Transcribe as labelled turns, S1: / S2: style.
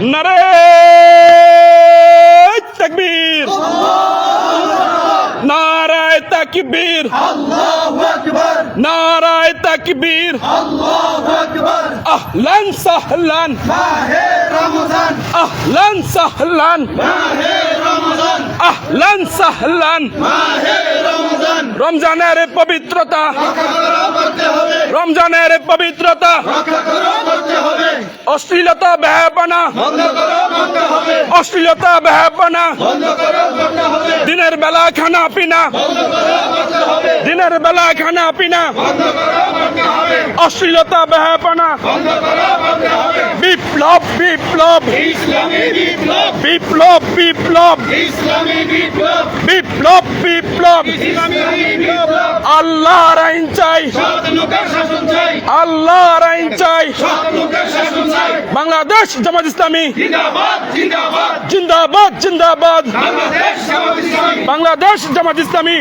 S1: নারে তাকবীর, নারায়ে তাকবীর,
S2: আল্লাহু আকবার,
S1: নারায়ে তাকবীর।
S2: আল্লাহু আকবার।
S1: আহলান সাহলান,
S2: মাহে রমজান,
S1: আহলান সাহলান,
S2: মাহে রমজান,
S1: আহলান সাহলান।
S2: মাহে রমজান।
S1: রমজানের পবিত্রতা,
S2: রক্ষা করতে হবে,
S1: রমজানের পবিত্রতা,
S2: রক্ষা করতে হবে,
S1: অশ্লীলতা বেহাপনা,
S2: বন্ধ করতে হবে,
S1: অশ্লীলতা বেহাপনা,
S2: বন্ধ করতে হবে,
S1: দিনের বেলা খানা পিনা,
S2: বন্ধ করতে হবে,
S1: দিনের বেলা খানা পিনা,
S2: বন্ধ করতে হবে,
S1: অশ্লীলতা বেহাপনা।
S2: বন্ধ করতে হবে।
S1: বিপ্লব বিপ্লব
S2: ইসলামী বিপ্লব,
S1: বিপ্লব বিপ্লব
S2: ইসলামী বিপ্লব,
S1: বিপ্লব বিপ্লব।
S2: ইসলামী বিপ্লব।
S1: আল্লাহর আইন চাই,
S2: সৎ লোকের শাসন চাই,
S1: আল্লাহর আইন চাই।
S2: সৎ লোকের শাসন চাই।
S1: বাংলাদেশ জামাত ইসলামী
S2: জিন্দাবাদ, জিন্দাবাদ।
S1: জিন্দাবাদ জিন্দাবাদ।
S2: বাংলাদেশ জামাত ইসলামী।
S1: বাংলাদেশ জামাত ইসলামী।